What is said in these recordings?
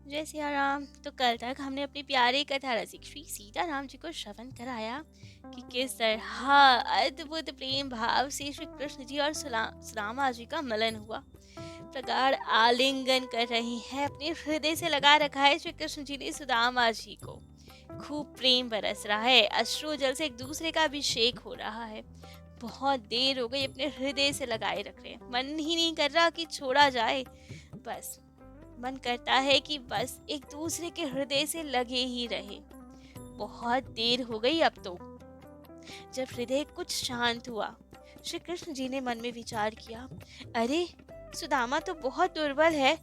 जय सिया राम। तो कल तक हमने अपनी प्यारी कथा रसिक श्री सीताराम जी को श्रवण कराया कि किस तरह अद्भुत प्रेम भाव से श्री कृष्ण जी और सुदामा जी का मिलन हुआ। प्रगाढ़ आलिंगन कर रही है, अपने हृदय से लगा रखा है श्री कृष्ण जी ने सुदामा जी को। खूब प्रेम बरस रहा है, अश्रु जल से एक दूसरे का अभिषेक हो रहा है। बहुत देर हो गई, अपने हृदय से लगाए रख रहे हैं, मन ही नहीं कर रहा कि छोड़ा जाए। बस मन करता है कि बस एक दूसरे के हृदय से लगे ही रहे। बहुत देर हो गई अब तो। जब हृदय कुछ शांत हुआ, श्री कृष्ण जी ने मन में विचार किया, अरे सुदामा तो बहुत दुर्बल है।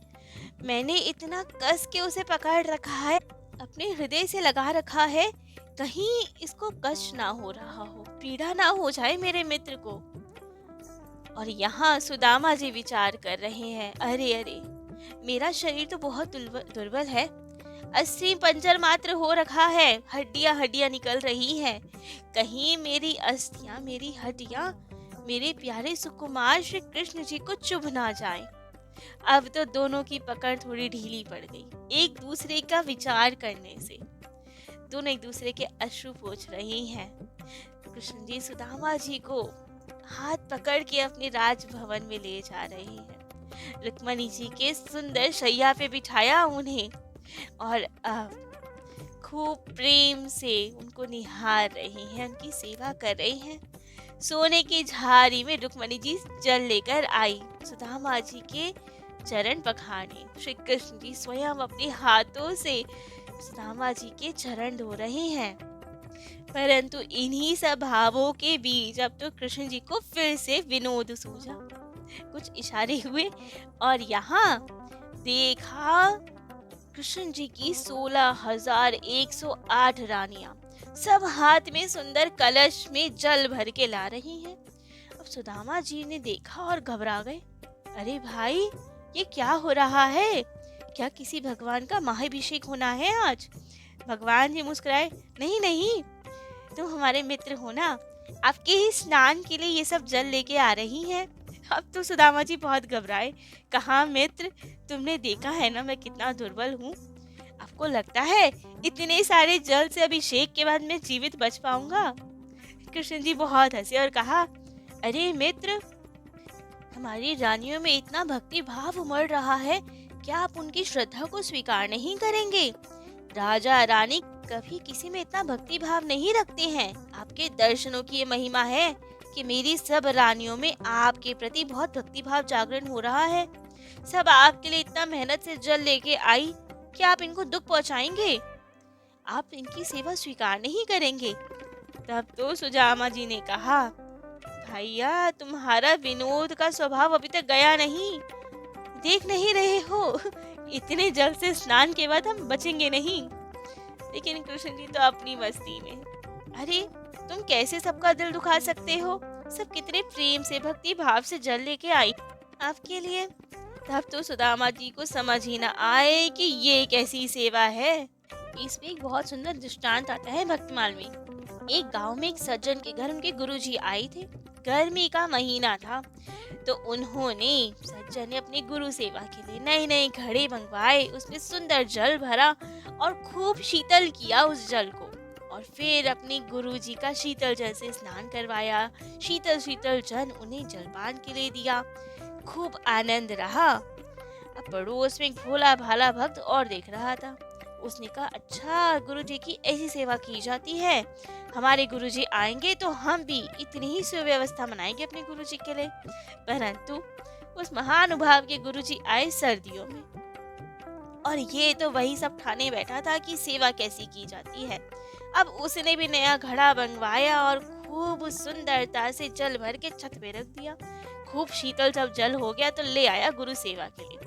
मैंने इतना कस के उसे पकड़ रखा है, अपने हृदय से लगा रखा है, कहीं इसको कष्ट ना हो रहा हो, पीड़ा ना हो जाए मेरे मित्र को। और यहाँ सुदामा जी विचार कर रहे हैं, अरे अरे मेरा शरीर तो बहुत दुर्बल है, अस्थि पंजर मात्र हो रखा है, हड्डियां हड्डियां निकल रही हैं। कहीं मेरी अस्थियां, मेरी हड्डियां मेरे प्यारे सुकुमार श्री कृष्ण जी को चुभ ना जाए। अब तो दोनों की पकड़ थोड़ी ढीली पड़ गई। एक दूसरे का विचार करने से दोनों एक दूसरे के अश्रु पोंछ रही हैं। कृष्ण जी सुदामा जी को हाथ पकड़ के अपने राजभवन में ले जा रहे हैं। रुक्मणी जी के सुंदर शैया पे बिठाया उन्हें और खूब प्रेम से उनको निहार रही हैं, उनकी सेवा कर रही हैं। सोने की झाड़ी में रुक्मणी जी जल लेकर आई, सुदामा जी के चरण पखारने। श्री कृष्ण जी स्वयं अपने हाथों से सुदामा जी के चरण धो रहे हैं। परंतु इन्हीं सब भावों के बीच अब तो कृष्ण जी को फिर से विनोद सूझा। कुछ इशारे हुए और यहाँ देखा कृष्ण जी की 16,108 रानियां सब हाथ में सुंदर कलश में जल भर के ला रही हैं। अब सुदामा जी ने देखा और घबरा गए। अरे भाई, ये क्या हो रहा है? क्या किसी भगवान का महाभिषेक होना है आज? भगवान जी मुस्कुराए, नहीं नहीं, तुम हमारे मित्र हो ना, आपके ही स्नान के लिए ये सब जल लेके आ रही हैं। अब तो सुदामा जी बहुत घबराए। कहा, मित्र, तुमने देखा है ना मैं कितना दुर्बल हूँ। आपको लगता है इतने सारे जल से अभिषेक के बाद मैं जीवित बच पाऊंगा? कृष्ण जी बहुत हंसे और कहा, अरे मित्र, हमारी रानियों में इतना भक्ति भाव उमड़ रहा है, क्या आप उनकी श्रद्धा को स्वीकार नहीं करेंगे? राजा रानी कभी किसी में इतना भक्ति भाव नहीं रखते हैं। आपके दर्शनों की ये महिमा है कि मेरी सब रानियों में आपके प्रति बहुत भक्ति भाव जागरण हो रहा है। सब आपके लिए इतना मेहनत से जल लेके आई, क्या आप इनको दुख पहुंचाएंगे? आप इनकी सेवा स्वीकार नहीं करेंगे? तब तो सुदामा जी ने कहा, भैया, तुम्हारा विनोद का स्वभाव अभी तक गया नहीं, देख नहीं रहे हो इतने जल से स्नान के बाद हम बचेंगे नहीं। लेकिन कृष्ण जी तो अपनी मस्ती में, अरे तुम कैसे सबका दिल दुखा सकते हो? सब कितने प्रेम से भक्ति भाव से जल लेके आई आपके लिए। तब तो सुदामा जी को समझ ही ना आए कि ये कैसी सेवा है। इसमें एक बहुत सुंदर दृष्टांत आता है भक्तमाल में। एक गांव में एक सज्जन के घर उनके गुरुजी आए थे। गर्मी का महीना था, तो उन्होंने सज्जन ने अपनी गुरु सेवा के लिए नए नए घड़े मंगवाए, उसमें सुंदर जल भरा और खूब शीतल किया उस जल को, और फिर अपने गुरु जी का शीतल जल से स्नान करवाया। शीतल शीतल जल उन्हें जलपान के लिए दिया। खूब आनंद रहा। अब पड़ोस में एक भोला भाला भक्त और देख रहा था। उसने कहा, अच्छा, गुरु जी की ऐसी सेवा की जाती है, हमारे गुरु जी आएंगे तो हम भी इतनी ही सुव्यवस्था बनाएंगे अपने गुरु जी के लिए। परंतु उस महानुभाव के गुरु जी आए सर्दियों में, और ये तो वही सब ठाने बैठा था कि सेवा कैसी की जाती है। अब उसने भी नया घड़ा मंगवाया और खूब सुंदरता से जल भर के छत पे रख दिया। खूब शीतल जब जल हो गया तो ले आया गुरु सेवा के लिए।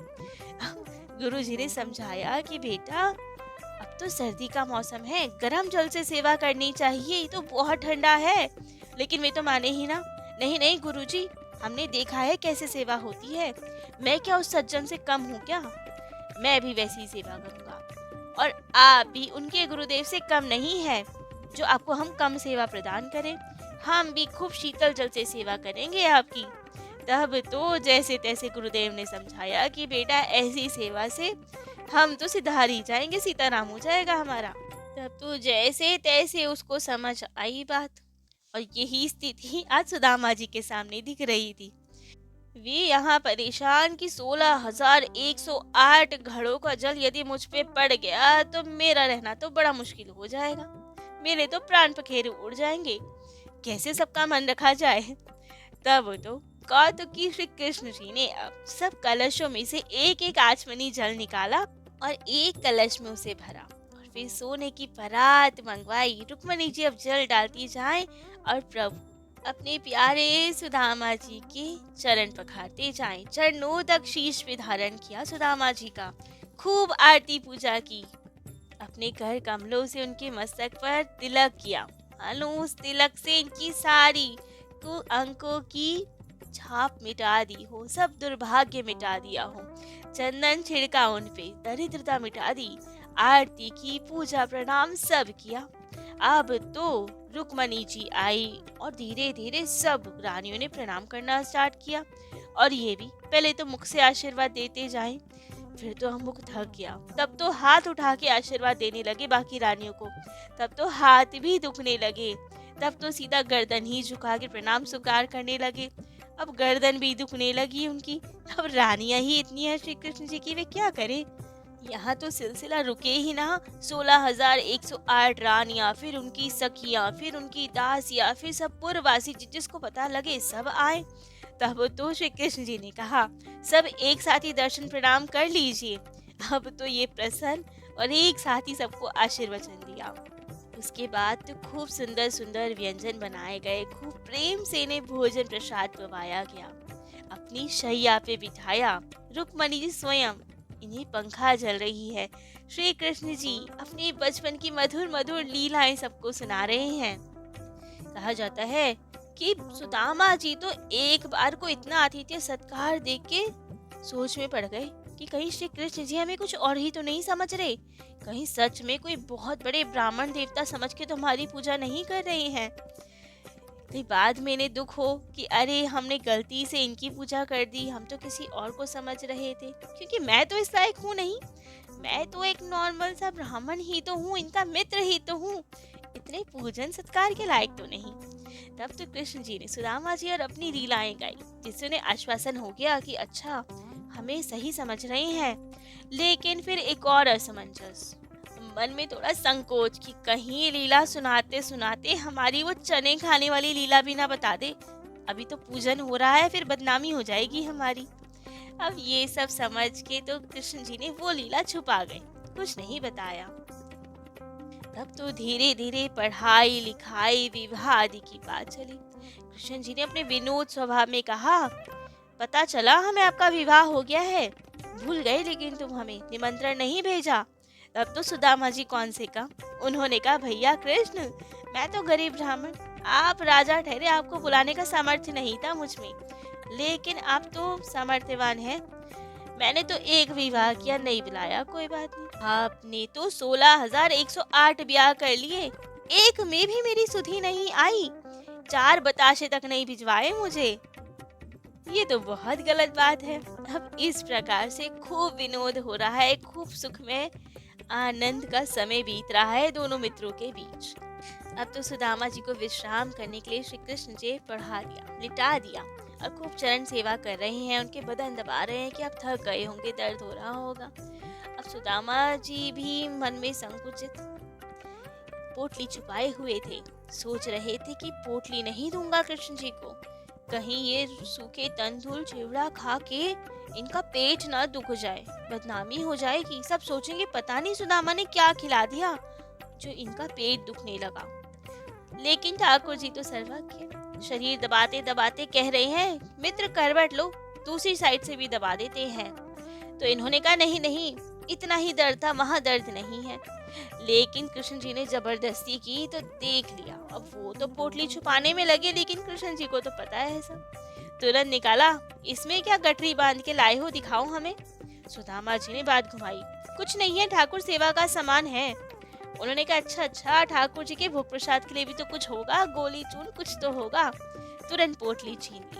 गुरु जी ने समझाया कि बेटा, अब तो सर्दी का मौसम है, गर्म जल से सेवा करनी चाहिए, ये तो बहुत ठंडा है। लेकिन वे तो माने ही ना। नहीं नहीं गुरुजी, हमने देखा है कैसे सेवा होती है, मैं क्या उस सज्जन से कम हूँ क्या? मैं भी वैसी सेवा करूँगा, और आप भी उनके गुरुदेव से कम नहीं है जो आपको हम कम सेवा प्रदान करें। हम भी खूब शीतल जल से सेवा करेंगे आपकी। तब तो जैसे तैसे गुरुदेव ने समझाया कि बेटा, ऐसी सेवा से हम तो सिधार ही जाएंगे, सीताराम हो जाएगा हमारा। तब तो जैसे तैसे उसको समझ आई बात, और यही स्थिति आज सुदामा जी के सामने दिख रही थी। वे यहाँ परेशान कि 16,108 घड़ों का जल यदि मुझ पे पड़ गया तो मेरा रहना तो बड़ा मुश्किल हो जाएगा, मेरे तो प्राण पखेरु उड़ जाएंगे, कैसे सबका मन रखा जाए। तब तो कौतुकी श्री कृष्ण जी ने अब सब कलशों में से एक एक आचमनी जल निकाला और एक कलश में उसे भरा, और फिर सोने की परात मंगवाई। रुक्मणी जी अब जल डालती जाएं और प्रभु अपने प्यारे सुदामा जी के चरण पखारते जाएं। चरणों तक शीश पे धारण किया सुदामा जी का, खूब आरती पूजा की, अपने कर कमलों से उनके मस्तक पर तिलक किया। मानो उस तिलक से इनकी सारी अंकों की छाप मिटा दी हो, सब दुर्भाग्य मिटा दिया हो। चंदन छिड़का उन पे, दरिद्रता मिटा दी, आरती की, पूजा प्रणाम सब किया। अब तो रुक्मणी जी आई और धीरे धीरे सब रानियों ने प्रणाम करना स्टार्ट किया, और ये भी पहले तो मुख से आशीर्वाद देते जाएं, फिर तो हम मुख थक गया, तब तो हाथ उठा के आशीर्वाद देने लगे बाकी रानियों को, तब तो हाथ भी दुखने लगे, तब तो सीधा गर्दन ही झुका के प्रणाम स्वीकार करने लगे। अब गर्दन भी दुखने लगी उनकी। अब रानियां ही इतनी है श्री कृष्ण जी की, वे क्या करें। यहाँ तो सिलसिला रुके ही ना। 16,108 रानियां, फिर उनकी सखियां, फिर उनकी दासियां, फिर सब पुरवासी जिसको पता लगे सब आए। तब तो श्री कृष्ण जी ने कहा, सब एक साथ ही दर्शन प्रणाम कर लीजिए। अब तो ये प्रसन्न और एक साथ ही सबको आशीर्वचन दिया। उसके बाद तो खूब सुंदर सुंदर व्यंजन बनाए गए, खूब प्रेम से इन्हें भोजन प्रसाद पवाया गया, अपनी शैया पे बिठाया। रुक्मणी जी स्वयं इन्हें पंखा जल रही है। श्री कृष्ण जी अपने बचपन की मधुर मधुर लीलाएं सबको सुना रहे हैं। कहा जाता है कि सुदामा जी तो एक बार को इतना आतिथ्य सत्कार देख के सोच में पड़ गए कि कहीं श्री कृष्ण जी हमें कुछ और ही तो नहीं समझ रहे, कहीं सच में कोई बहुत बड़े ब्राह्मण देवता समझ के तुम्हारी पूजा नहीं कर रहे हैं। कहीं बाद में इन्हें दुख हो कि अरे हमने गलती से इनकी पूजा कर दी, हम तो किसी और को समझ रहे थे, क्योंकि मैं तो इस लायक हूँ नहीं, मैं तो एक नॉर्मल सा ब्राह्मण ही तो हूँ, इनका मित्र ही तो हूँ, इतने पूजन सत्कार के लायक तो नहीं। तब तो कृष्ण जी ने सुदामा जी और अपनी लीलाएं गाई, जिससे उन्हें आश्वासन हो गया कि अच्छा हमें सही समझ रहे हैं। लेकिन फिर एक और असमंजस, मन में थोड़ा संकोच कि कहीं लीला सुनाते सुनाते हमारी वो चने खाने वाली लीला भी ना बता दे, अभी तो पूजन हो रहा है, फिर बदनामी हो जाएगी हमारी। अब ये सब समझ के तो कृष्ण जी ने वो लीला छुपा गए, कुछ नहीं बताया। तब तो धीरे धीरे पढ़ाई लिखाई विवाह आदि की बात चली। कृष्ण जी ने अपने विनोद स्वभाव में कहा, पता चला हमें आपका विवाह हो गया है, भूल गए लेकिन तुम हमें निमंत्रण नहीं भेजा। तब तो सुदामा जी कौन से का, उन्होंने कहा, भैया कृष्ण मैं तो गरीब ब्राह्मण, आप राजा ठहरे, आपको बुलाने का सामर्थ्य नहीं था मुझ में, लेकिन आप तो सामर्थ्यवान हैं, मैंने तो एक विवाह किया, नहीं बुलाया, कोई बात नहीं। आपने तो 16,108 ब्याह कर लिए, एक में भी मेरी सुधि नहीं आई, 4 बताशे तक नहीं भिजवाए मुझे, ये तो बहुत गलत बात है। अब इस प्रकार से खूब विनोद हो रहा है, खूब सुख में आनंद का समय बीत रहा है दोनों मित्रों के बीच। अब तो सुदामा जी को विश्राम करने के लिए श्री कृष्ण जी पढ़ा दिया, लिटा दिया और खूब चरण सेवा कर रहे हैं, उनके बदन दबा रहे हैं कि अब थक गए होंगे, दर्द हो रहा होगा। अब सुदामा जी भी मन में संकुचित, पोटली छुपाए हुए थे, सोच रहे थे कि पोटली नहीं दूंगा कृष्ण जी को, कहीं ये सूखे तंदूर चिवड़ा खा के इनका पेट ना दुख जाए, बदनामी हो जाएगी, सब सोचेंगे पता नहीं सुदामा ने क्या खिला दिया जो इनका पेट दुखने लगा। लेकिन ठाकुर जी तो सर्वज्ञ, शरीर दबाते दबाते कह रहे हैं, मित्र करवट लो, दूसरी साइड से भी दबा देते हैं। तो इन्होंने कहा नहीं नहीं, इतना ही दर्द था, वहां दर्द नहीं है। लेकिन कृष्ण जी ने जबरदस्ती की तो देख लिया, अब वो तो पोटली छुपाने में लगे, लेकिन कृष्ण जी को तो पता है सब। तुरंत निकाला, इसमें क्या गठरी बांध के लाए हो, दिखाओ हमें। सुदामा जी ने बात घुमाई, कुछ नहीं है, ठाकुर सेवा का सामान है। उन्होंने कहा अच्छा अच्छा, ठाकुर जी के भोग प्रसाद के लिए भी तो कुछ होगा, गोली चून कुछ तो होगा। तुरंत पोटली छीन ली।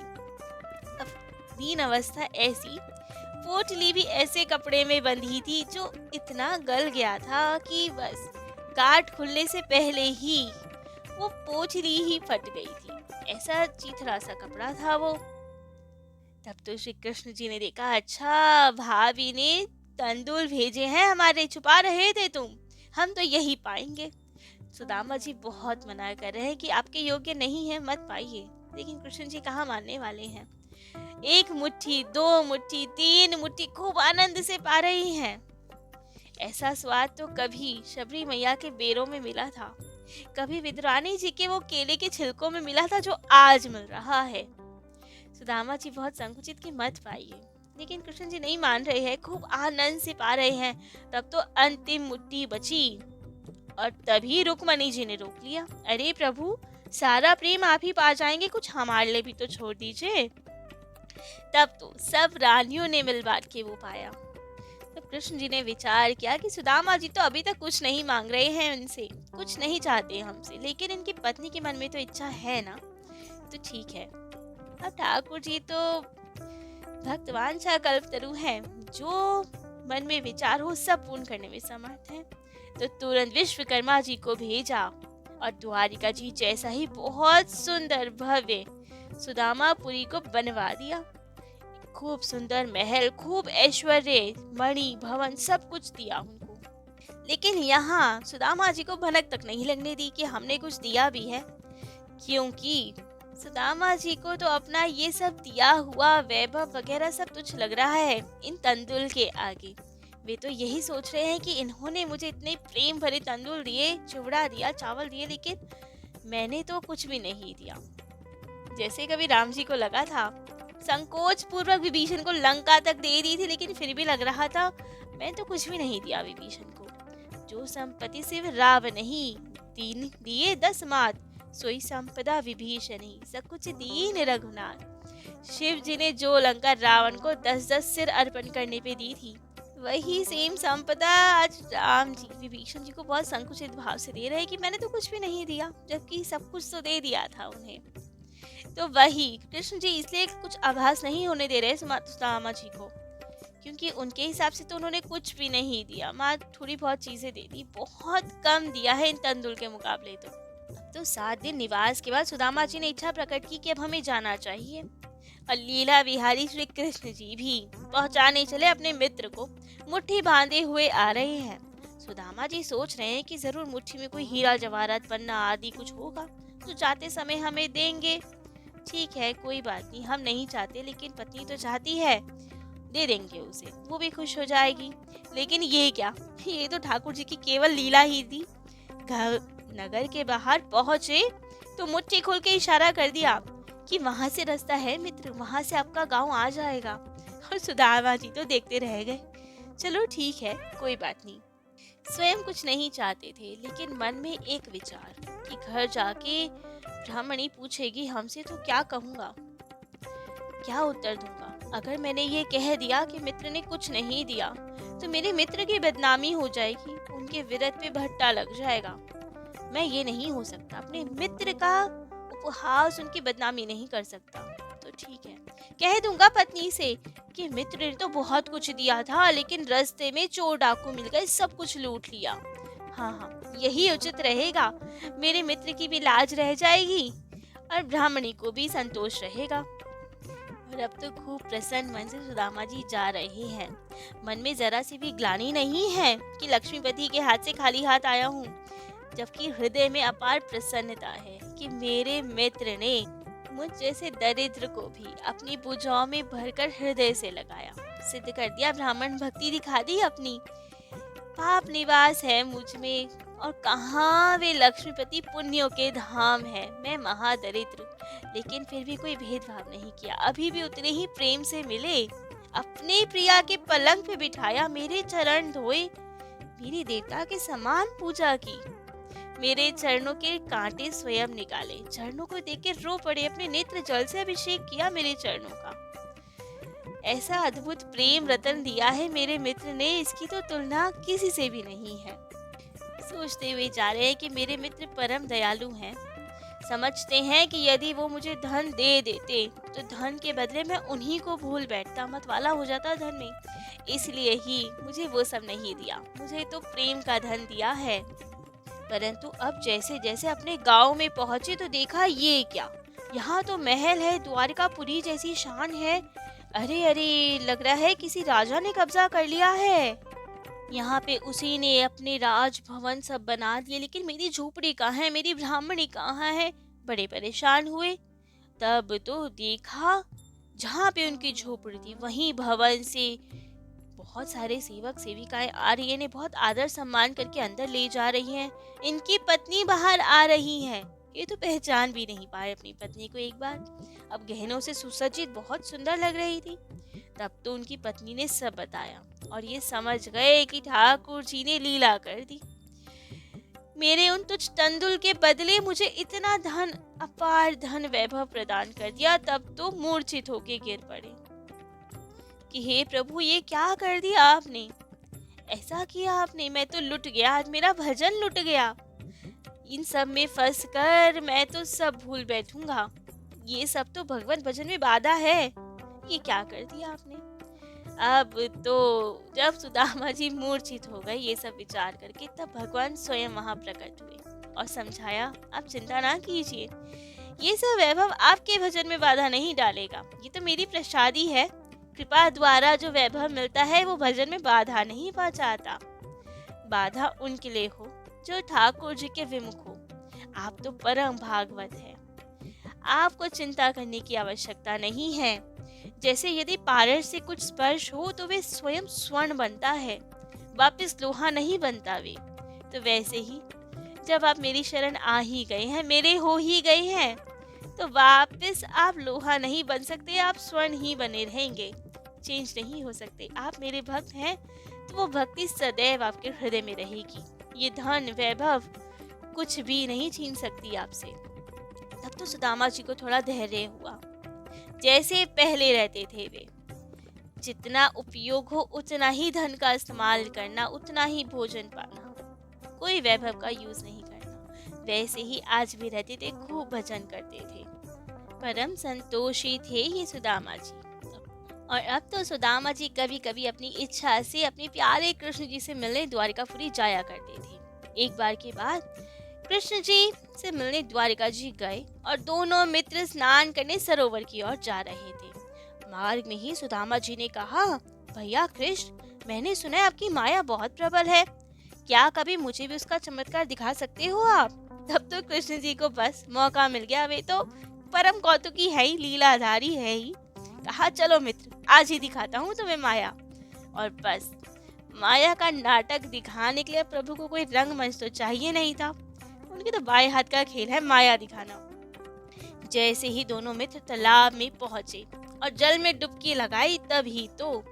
अब दीन अवस्था ऐसी, पोटली भी ऐसे कपड़े में बंधी थी जो इतना गल गया था कि बस गांठ खुलने से पहले ही वो पोटली ही फट गई थी। ऐसा चीथड़ा सा कपड़ा था वो। तब तो श्री कृष्ण जी ने देखा, अच्छा भाभी ने तंदूर भेजे हैं हमारे, छुपा रहे थे तुम, हम तो यही पाएंगे। सुदामा जी बहुत मना कर रहे हैं कि आपके योग्य नहीं है, मत पाइए, लेकिन कृष्ण जी कहाँ मानने वाले हैं। एक मुट्ठी, 2 मुट्ठी, 3 मुट्ठी खूब आनंद से पा रही हैं। ऐसा स्वाद तो कभी शबरी मैया के बेरों में मिला था, कभी विद्रानी जी के वो केले के छिलकों में मिला था जो आज मिल रहा है। सुदामा जी बहुत संकुचित की मत पाइए, लेकिन कृष्ण जी नहीं मान रहे हैं, खूब आनंद से पा रहे हैं। तब तो अंतिम मुट्ठी बची और तभी रुक्मणी जी ने रोक लिया। अरे प्रभु, सारा प्रेम आप ही पा जाएंगे, कुछ हमारे लिए भी तो छोड़ दीजिए। तब तो सब रानियों ने मिल बांट के वो पाया। तब कृष्ण जी ने विचार किया कि सुदामा जी तो अभी तक कुछ नहीं मांग रहे हैं, उनसे कुछ नहीं चाहते हमसे, लेकिन इनकी पत्नी के मन में तो इच्छा है ना, तो ठीक है। अब ठाकुर जी तो भक्तवांछा कल्पतरु हैं, जो मन में विचार हो सब पूर्ण करने में समर्थ हैं। तो तुरंत विश्वकर्मा जी को भेजा और द्वारिका जी जैसा ही बहुत सुंदर भव्य सुदामापुरी को बनवा दिया। खूब सुंदर महल, खूब ऐश्वर्य, मणि भवन सब कुछ दिया उनको। लेकिन यहाँ सुदामा जी को भनक तक नहीं लगने दी कि हमने कुछ दिया भी है, क्योंकि सुदामा जी को तो अपना ये सब दिया हुआ वैभव वगैरह सब तुच्छ लग रहा है इन तंदूर के आगे। वे तो यही सोच रहे हैं कि इन्होंने मुझे इतने प्रेम भरे तंदूर दिए, चिवड़ा दिया, चावल दिए, लेकिन मैंने तो कुछ भी नहीं दिया। जैसे कभी राम जी को लगा था, संकोच पूर्वक विभीषण को लंका तक दे दी थी, लेकिन फिर भी लग रहा था मैं तो कुछ भी नहीं दिया विभीषण को। जो संपत्ति सिर्फ राव नहीं, 3 दिए 10 मात, सोई संपदा विभीषणी, सकुच दीन रघुनाथ। शिव जी ने जो लंका रावण को 10-10 सिर अर्पण करने पे दी थी, वही सेम संपदा आज राम जी विभीषण जी को बहुत संकुचित भाव से दे रहे हैं कि मैंने तो कुछ भी नहीं दिया, जबकि सब कुछ तो दे दिया था उन्हें। तो वही कृष्ण जी इसलिए कुछ आभास नहीं होने दे रहे सुदामा जी को, क्योंकि उनके हिसाब से तो उन्होंने कुछ भी नहीं दिया, माँ थोड़ी बहुत चीजें दे दी, बहुत कम दिया है इन तंदूर के मुकाबले। तो 7 दिन निवास के बाद सुदामा जी ने इच्छा प्रकट की कि अब हमें जाना चाहिए। और लीला विहारी श्री कृष्ण जी भी पहुंचाने चले अपने मित्र को, मुट्ठी बांधे हुए आ रहे हैं। सुदामा जी सोच रहे हैं कि जरूर मुट्ठी में कोई हीरा जवाहरात पन्ना आदि कुछ होगा तो जाते समय हमें देंगे। ठीक है, कोई बात नहीं, हम नहीं चाहते, लेकिन पत्नी तो चाहती है, दे देंगे उसे, वो भी खुश हो जाएगी। लेकिन ये क्या, ये तो ठाकुर जी की केवल लीला ही थी। नगर के बाहर पहुंचे तो मुट्ठी खोल के इशारा कर दिया कि वहां से रास्ता है मित्र, वहां से आपका गांव आ जाएगा। और सुदामा जी तो देखते रह गए। चलो ठीक है, कोई बात नहीं। स्वयं कुछ नहीं चाहते थे, लेकिन मन में एक विचार कि घर जाके ब्राह्मणी पूछेगी हमसे तो क्या कहूँगा, क्या उत्तर दूंगा। अगर मैंने ये कह दिया कि मित्र ने कुछ नहीं दिया तो मेरे मित्र की बदनामी हो जाएगी, उनके विरत पे भट्टा लग जाएगा। मैं ये नहीं हो सकता, अपने मित्र का उपहास उनकी बदनामी नहीं कर सकता। तो ठीक है, कह दूंगा पत्नी से कि मित्र ने तो बहुत कुछ दिया था, लेकिन रास्ते में चोर डाकू मिल गए, सब कुछ लूट लिया। हाँ, यही उचित रहेगा, मेरे मित्र की भी लाज रह जाएगी और ब्राह्मणी को भी संतोष रहेगा। और अब तो खूब प्रसन्न मन से सुदामा जी जा रहे हैं। मन में जरा सी भी ग्लानि नहीं है कि लक्ष्मीपति के हाथ से खाली हाथ आया हूँ, जबकि हृदय में अपार प्रसन्नता है कि मेरे मित्र ने मुझ जैसे दरिद्र को भी अपनी भुजाओं में भरकर हृदय से लगाया, सिद्ध कर दिया, ब्राह्मण भक्ति दिखा दी अपनी। पाप निवास है मुझ में, और कहाँ वे लक्ष्मीपति पुण्यों के धाम है। मैं महादरिद्र, लेकिन फिर भी कोई भेदभाव नहीं किया, अभी भी उतने ही प्रेम से मिले, अपने प्रिया के पलंग पे बिठाया, मेरे चरण धोए, मेरी देवता के समान पूजा की, मेरे चरणों के कांटे स्वयं निकाले, चरणों को देख के रो पड़े, अपने नेत्र जल से अभिषेक किया मेरे चरणों का। ऐसा अद्भुत प्रेम रतन दिया है मेरे मित्र ने, इसकी तो तुलना किसी से भी नहीं है। सोचते हुए जा रहे हैं कि मेरे मित्र परम दयालु हैं, समझते हैं कि यदि वो मुझे धन दे देते तो धन के बदले मैं उन्हीं को भूल बैठता, मत वाला हो जाता धन में। इसलिए ही मुझे वो सब नहीं दिया, मुझे तो प्रेम का धन दिया है। परंतु अब जैसे जैसे अपने गांव में पहुंचे तो देखा, ये क्या, यहाँ तो महल है, द्वारिकापुरी जैसी शान है। अरे अरे, लग रहा है किसी राजा ने कब्जा कर लिया है। यहाँ पे उसी ने अपने राजभवन सब बना दिए, लेकिन मेरी झोपड़ी कहाँ है, मेरी ब्राह्मणी कहाँ है। बड़े परेशान हुए। तब तो देखा, जहाँ पे उनकी झोपड़ी थी वहीं भवन से बहुत सारे सेवक सेविकाएं आ रही हैं, इन्हें बहुत आदर सम्मान करके अंदर ले जा रही हैं। इनकी पत्नी बाहर आ रही है। ये तो पहचान भी नहीं पाए अपनी पत्नी को एक बार। अब गहनों से सुसज्जित बहुत सुंदर लग रही थी। तब तो उनकी पत्नी ने सब बताया और ये समझ गए कि ठाकुर जी ने लीला कर दी। मेरे उन तुच्छ तंदुल के बदले मुझे इतना धन, अपार धन वैभव प्रदान कर दिया। तब तो मूर्छित होके गिर पड़े कि हे प्रभु, ये क्या कर दिया आपने, ऐसा किया आपने, मैं तो लुट गया, आज मेरा भजन लुट गया। इन सब में फंस कर मैं तो सब भूल बैठूंगा। ये सब तो भगवान भजन में बाधा है। ये क्या कर दिया आपने। अब तो जब सुदामा जी मूर्छित हो गए ये सब विचार करके, तब भगवान स्वयं वहां प्रकट हुए और समझाया, आप चिंता ना कीजिए, ये सब वैभव आपके भजन में बाधा नहीं डालेगा। ये तो मेरी प्रसादी है, कृपा द्वारा जो वैभव मिलता है वो भजन में बाधा नहीं पहुंचाता। बाधा उनके लिए हो जो ठाकुर जी के विमुख हो। आप तो परम भागवत है, आपको चिंता करने की आवश्यकता नहीं है। जैसे यदि पारस से कुछ स्पर्श हो तो वे स्वयं स्वर्ण बनता है, वापस लोहा नहीं बनता वे। तो वैसे ही जब आप मेरी शरण आ ही गए हैं, मेरे हो ही गए हैं, तो वापस आप लोहा नहीं बन सकते, आप स्वर्ण ही बने रहेंगे, चेंज नहीं हो सकते। आप मेरे भक्त हैं तो वो भक्ति सदैव आपके हृदय में रहेगी। ये धन वैभव कुछ भी नहीं छीन सकती आपसे। तब तो सुदामा जी को थोड़ा धैर्य हुआ। जैसे पहले रहते थे वे, जितना उपयोग हो उतना ही धन का इस्तेमाल करना, उतना ही भोजन पाना, कोई वैभव का यूज नहीं करना। वैसे ही आज भी रहते थे, खूब भजन करते थे, परम संतोषी थे ये सुदामा जी। और अब तो सुदामा जी कभी कभी अपनी इच्छा से अपने प्यारे कृष्ण जी से मिलने द्वारिकापुरी जाया करते थे। एक बार के बाद कृष्ण जी से मिलने द्वारिका जी गए और दोनों मित्र स्नान करने सरोवर की ओर जा रहे थे। मार्ग में ही सुदामा जी ने कहा, भैया कृष्ण, मैंने सुना है आपकी माया बहुत प्रबल है, क्या कभी मुझे भी उसका चमत्कार दिखा सकते हो आप। तब तो कृष्ण जी को बस मौका मिल गया, वे तो परम कौतुकी है ही, लीलाधारी है ही। कहा, चलो मित्र, आज ही दिखाता हूँ तुम्हें माया। और बस माया का नाटक दिखाने के लिए प्रभु को कोई रंगमंच तो चाहिए नहीं था, उनके तो बाएं हाथ का खेल है माया दिखाना। जैसे ही दोनों मित्र तालाब में पहुंचे और जल में डुबकी लगाई, तभी तो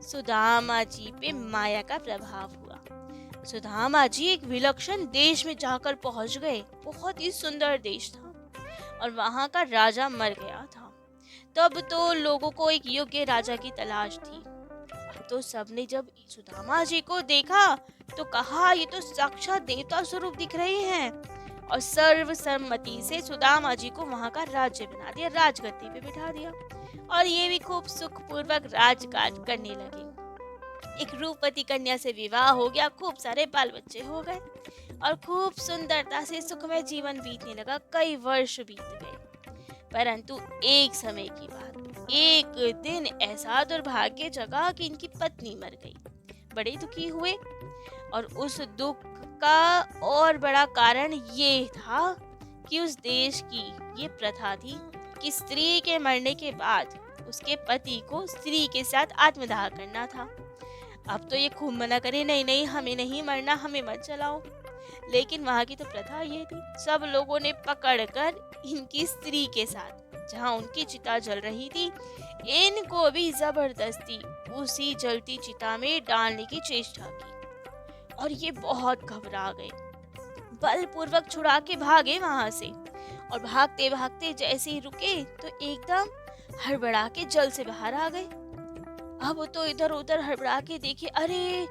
सुदामा जी पे माया का प्रभाव हुआ। सुदामा जी एक विलक्षण देश में जाकर पहुंच गए। बहुत ही सुंदर देश था और वहां का राजा मर गया था। तब तो लोगों को एक योग्य राजा की तलाश थी। अब तो सबने जब सुदामा जी को देखा तो कहा, ये तो साक्षात देवता स्वरूप दिख रहे हैं, और सर्वसम्मति से सुदामा जी को वहां का राज्य बना दिया, राजगद्दी पे बिठा दिया, और ये भी खूब सुखपूर्वक राजकाज करने लगे। एक रूपवती कन्या से विवाह हो गया, खूब सारे बाल बच्चे हो गए और खूब सुंदरता से सुखमय जीवन बीतने लगा। कई वर्ष बीत गए, परंतु एक समय की बात, एक दिन ऐसा दुर्भाग्य जगा कि इनकी पत्नी मर गई। बड़े दुखी हुए और उस दुख का और बड़ा कारण ये था कि उस देश की ये प्रथा थी कि स्त्री के मरने के बाद उसके पति को स्त्री के साथ आत्मदाह करना था। अब तो ये खूब मना करे, नहीं नहीं हमें नहीं मरना, हमें मत जलाओ, लेकिन वहाँ की तो प्रथा ये थी। सब लोगों ने पकड़कर इनकी स्त्री के साथ जहाँ उनकी चिता जल रही थी, इनको भी जबरदस्ती उसी जलती चिता में डालने की चेष्टा की। और ये बहुत घबरा गए, बलपूर्वक छुड़ा के भागे वहां से, और भागते भागते जैसे ही रुके तो एकदम हड़बड़ा के जल से बाहर आ गए। अब तो इधर उधर हड़बड़ा के देखे, अरे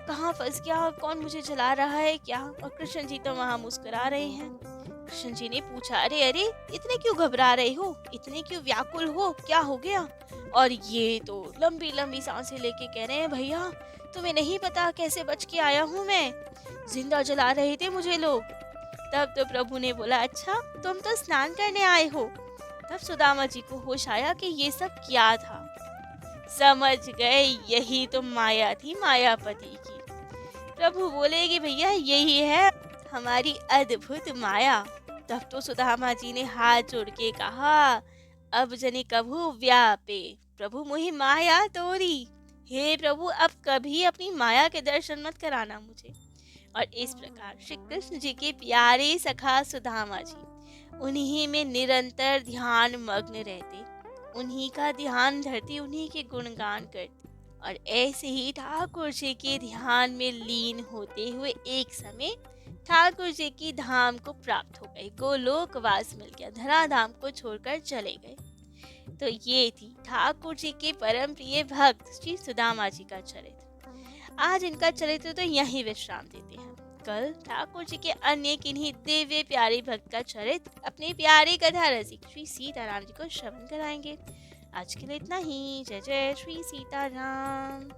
कहाँ फंस गया, कौन मुझे जला रहा है क्या। और कृष्ण जी तो वहां मुस्कुरा रहे हैं। कृष्ण जी ने पूछा, अरे अरे, इतने क्यों घबरा रहे हो, इतने क्यों व्याकुल हो, क्या हो गया? और ये तो लंबी लंबी सांसें लेके कह रहे हैं, भैया तुम्हें नहीं पता कैसे बच के आया हूँ मैं, जिंदा जला रहे थे मुझे लोग। तब तो प्रभु ने बोला, अच्छा तुम तो स्नान करने आए हो। तब सुदामा जी को होश आया कि ये सब क्या था। समझ गए, यही तो माया थी, मायापति की। प्रभु बोले कि भैया यही है हमारी अद्भुत माया। तब तो सुदामा जी ने हाथ जोड़ के कहा, अब जने कभू व्यापे प्रभु मोहि माया तोरी। हे प्रभु, अब कभी अपनी माया के दर्शन मत कराना मुझे। और इस प्रकार श्री कृष्ण जी के प्यारे सखा सुदामा जी उन्हीं में निरंतर ध्यान मग्न रहते, उन्हीं का ध्यान धरती, उन्हीं के गुणगान करते। और ऐसे ही ठाकुर जी के ध्यान में लीन होते हुए एक समय ठाकुर जी की धाम को प्राप्त हो गए, गोलोकवास मिल गया, धराधाम को छोड़कर चले गए। तो ये थी ठाकुर जी के परम प्रिय भक्त श्री सुदामा जी का चरित्र। आज इनका चरित्र तो यहीं विश्राम देते हैं। कल ठाकुर जी के अन्य किन्हीं दिव्य प्यारे भक्त का चरित्र अपने प्यारे कथा रसिक श्री सीताराम जी को श्रवण कराएंगे। आज के लिए इतना ही। जय जय श्री सीताराम।